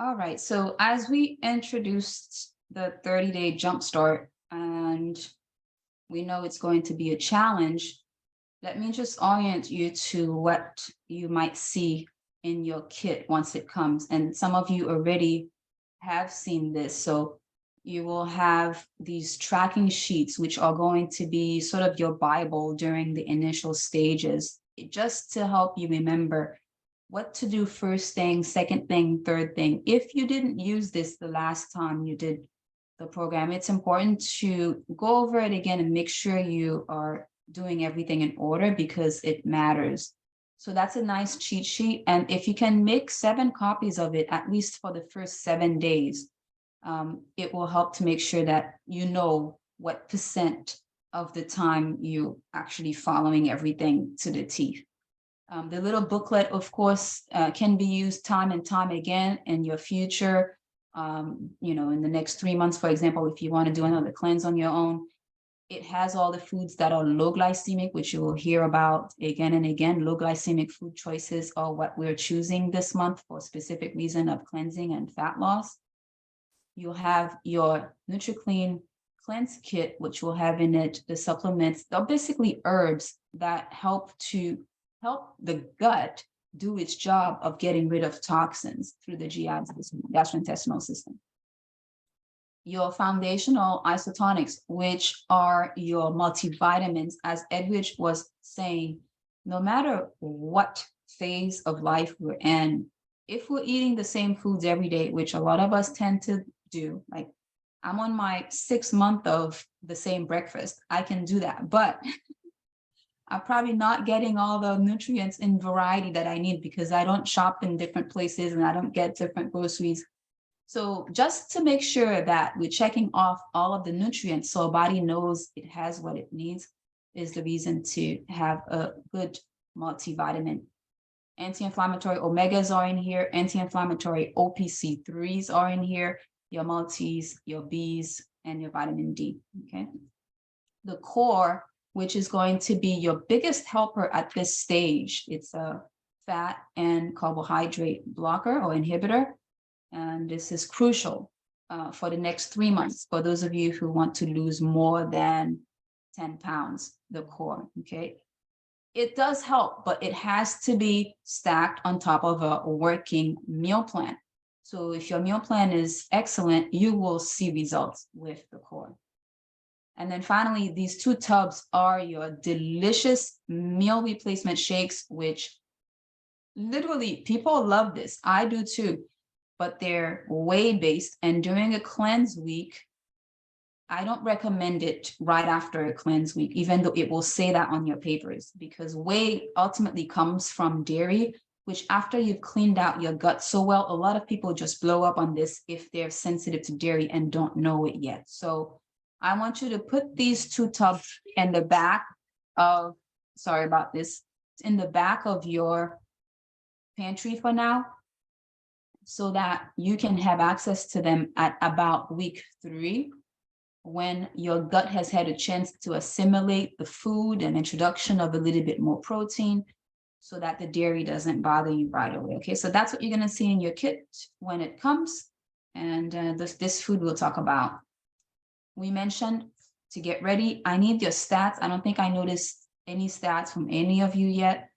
All right. So as we introduced the 30-day jumpstart, and we know it's going to be a challenge, let me just orient you to what you might see in your kit once it comes. And some of you already have seen this. So you will have these tracking sheets, which are going to be sort of your Bible during the initial stages, just to help you remember what to do first thing, second thing, third thing. If you didn't use this the last time you did the program, it's important to go over it again and make sure you are doing everything in order because it matters. So that's a nice cheat sheet. And if you can make 7 copies of it, at least for the first 7 days, it will help to make sure that you know what percent of the time you actually following everything to the T. The little booklet, of course, can be used time and time again in your future. In the next 3 months, for example, if you want to do another cleanse on your own, it has all the foods that are low glycemic, which you will hear about again and again. Low glycemic food choices are what we're choosing this month for a specific reason of cleansing and fat loss. You'll have your NutriClean Cleanse Kit, which will have in it the supplements. They're basically herbs that help the gut do its job of getting rid of toxins through the GI system, gastrointestinal system. Your foundational isotonics, which are your multivitamins, as Edwidge was saying, no matter what phase of life we're in, if we're eating the same foods every day, which a lot of us tend to do, like I'm on my 6th month of the same breakfast, I can do that, but I'm probably not getting all the nutrients in variety that I need because I don't shop in different places and I don't get different groceries. So just to make sure that we're checking off all of the nutrients so our body knows it has what it needs is the reason to have a good multivitamin. Anti-inflammatory omegas are in here, anti-inflammatory OPC3s are in here, your multis, your Bs, and your vitamin D, okay? The core, which is going to be your biggest helper at this stage. It's a fat and carbohydrate blocker or inhibitor. And this is crucial for the next 3 months for those of you who want to lose more than 10 pounds, the core, okay? It does help, but it has to be stacked on top of a working meal plan. So if your meal plan is excellent, you will see results with the core. And then finally, these 2 tubs are your delicious meal replacement shakes, which literally people love this. I do too, but they're whey-based. And during a cleanse week, I don't recommend it right after a cleanse week, even though it will say that on your papers, because whey ultimately comes from dairy, which after you've cleaned out your gut so well, a lot of people just blow up on this if they're sensitive to dairy and don't know it yet. So I want you to put these 2 tubs in the back of, sorry about this, in the back of your pantry for now, so that you can have access to them at about week 3, when your gut has had a chance to assimilate the food and introduction of a little bit more protein, so that the dairy doesn't bother you right away. Okay, so that's what you're going to see in your kit when it comes. And this food we'll talk about. We mentioned to get ready, I need your stats. I don't think I noticed any stats from any of you yet.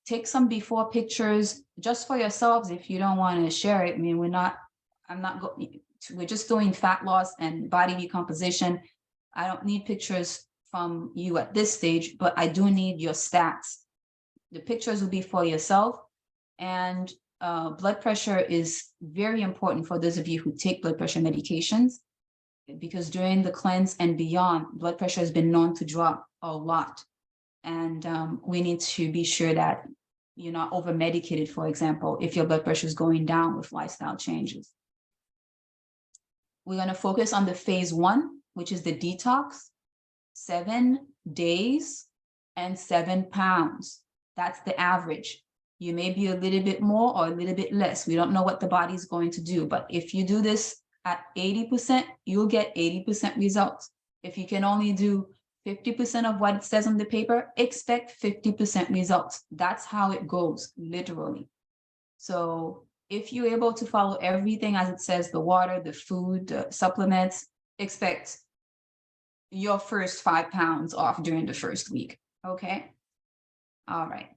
Take some before pictures just for yourselves if you don't want to share it. I mean, we're just doing fat loss and body decomposition. I don't need pictures from you at this stage, but I do need your stats. The pictures will be for yourself. And blood pressure is very important for those of you who take blood pressure medications, because during the cleanse and beyond, blood pressure has been known to drop a lot. And we need to be sure that you're not over medicated, for example, if your blood pressure is going down with lifestyle changes. We're going to focus on the phase 1, which is the detox, 7 days and 7 pounds. That's the average. You may be a little bit more or a little bit less. We don't know what the body's going to do, but if you do this at 80%, you'll get 80% results. If you can only do 50% of what it says on the paper, expect 50% results. That's how it goes, literally. So If you're able to follow everything as it says, the water, the food, the supplements, expect your first 5 pounds off during the first week. Okay. All right.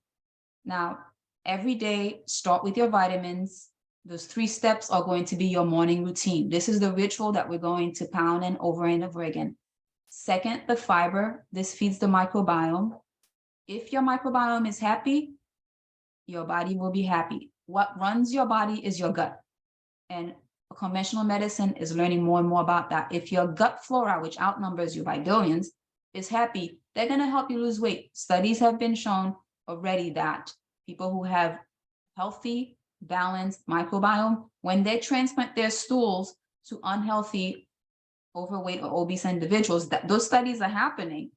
Now, every day, start with your vitamins. Those 3 steps are going to be your morning routine. This is the ritual that we're going to pound in over and over again. Second, the fiber. This feeds the microbiome. If your microbiome is happy, your body will be happy. What runs your body is your gut. And conventional medicine is learning more and more about that. If your gut flora, which outnumbers you by billions, is happy, they're going to help you lose weight. Studies have been shown already that people who have healthy, balanced microbiome, when they transplant their stools to unhealthy, overweight or obese individuals, that those studies are happening.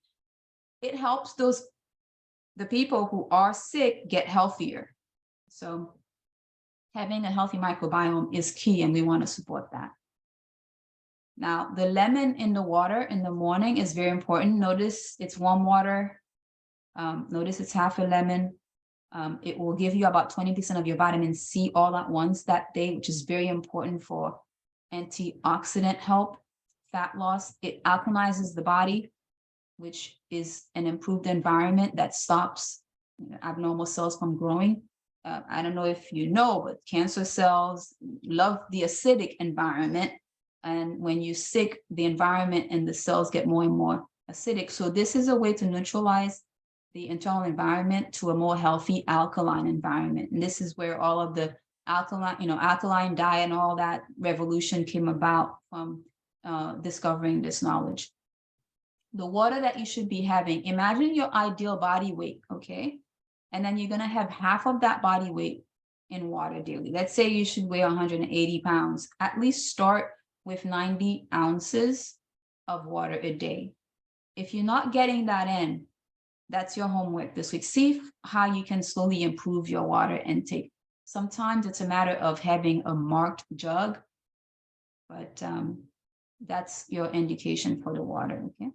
It helps the people who are sick get healthier. So having a healthy microbiome is key, and we want to support that. Now, the lemon in the water in the morning is very important. Notice it's warm water. Notice it's half a lemon. It will give you about 20% of your vitamin C all at once that day, which is very important for antioxidant help, fat loss. It alkalizes the body, which is an improved environment that stops abnormal cells from growing. I don't know if you know, but cancer cells love the acidic environment. And when you're sick, the environment and the cells get more and more acidic. So this is a way to neutralize the internal environment to a more healthy alkaline environment. And this is where all of the alkaline diet and all that revolution came about from discovering this knowledge. The water that you should be having, imagine your ideal body weight, okay? And then you're going to have half of that body weight in water daily. Let's say you should weigh 180 pounds. At least start with 90 ounces of water a day. If you're not getting that in, that's your homework this week. See how you can slowly improve your water intake. Sometimes it's a matter of having a marked jug, but that's your indication for the water, okay?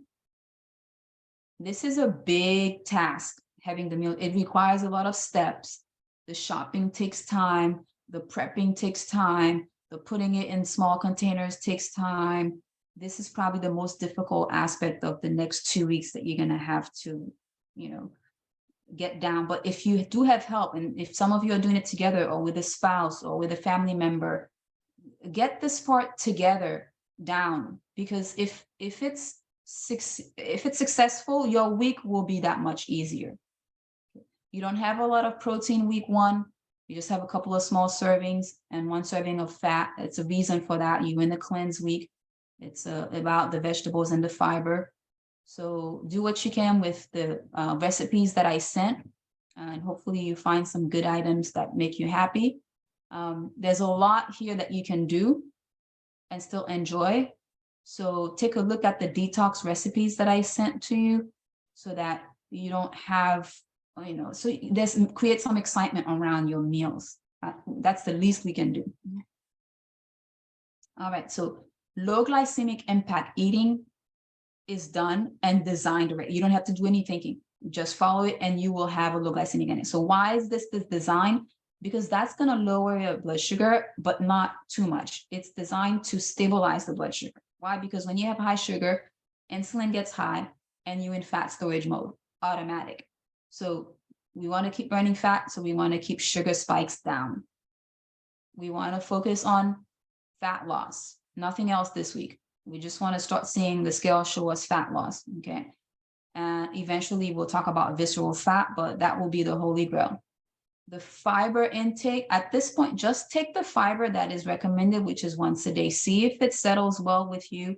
This is a big task, having the meal. It requires a lot of steps. The shopping takes time. The prepping takes time. The putting it in small containers takes time. This is probably the most difficult aspect of the next 2 weeks that you're going to have to, get down. But if you do have help, and if some of you are doing it together or with a spouse or with a family member, get this part together down, because if it's successful, your week will be that much easier. You don't have a lot of protein week 1. You just have a couple of small servings and 1 serving of fat. It's a reason for that. You in the cleanse week. It's about the vegetables and the fiber. So do what you can with the recipes that I sent, and hopefully you find some good items that make you happy. There's a lot here that you can do and still enjoy. So take a look at the detox recipes that I sent to you so that you don't have, so create some excitement around your meals. That's the least we can do. All right, so low glycemic impact eating is done and designed already. You don't have to do any thinking. Just follow it and you will have a low glycemic index. So why is this design? Because that's going to lower your blood sugar, but not too much. It's designed to stabilize the blood sugar. Why? Because when you have high sugar, insulin gets high and you're in fat storage mode, automatic. So we want to keep burning fat. So we want to keep sugar spikes down. We want to focus on fat loss, nothing else this week. We just want to start seeing the scale show us fat loss, okay? And eventually we'll talk about visceral fat, but that will be the holy grail. The fiber intake, at this point, just take the fiber that is recommended, which is once a day. See if it settles well with you.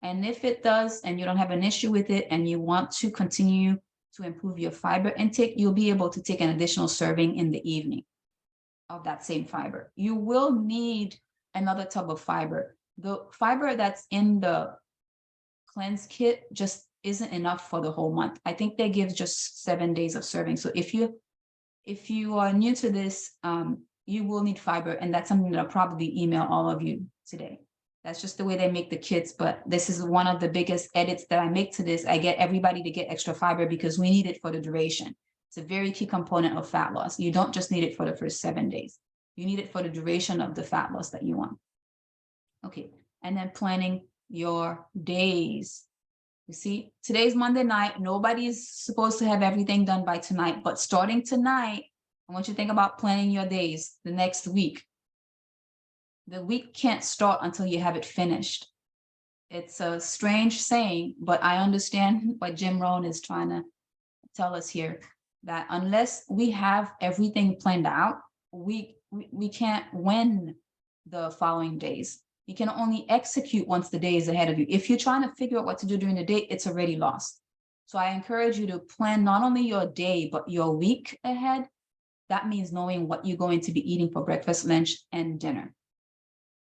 And if it does, and you don't have an issue with it, and you want to continue to improve your fiber intake, you'll be able to take an additional serving in the evening of that same fiber. You will need another tub of fiber. The fiber that's in the cleanse kit just isn't enough for the whole month. I think they give just 7 days of serving. So if you are new to this, you will need fiber, and that's something that I'll probably email all of you today. That's just the way they make the kits, but this is one of the biggest edits that I make to this. I get everybody to get extra fiber because we need it for the duration. It's a very key component of fat loss. You don't just need it for the first 7 days. You need it for the duration of the fat loss that you want. Okay, and then planning your days. You see, today's Monday night. Nobody's supposed to have everything done by tonight, but starting tonight, I want you to think about planning your days the next week. The week can't start until you have it finished. It's a strange saying, but I understand what Jim Rohn is trying to tell us here, that unless we have everything planned out, we can't win the following days. You can only execute once the day is ahead of you. If you're trying to figure out what to do during the day, it's already lost. So I encourage you to plan not only your day, but your week ahead. That means knowing what you're going to be eating for breakfast, lunch, and dinner.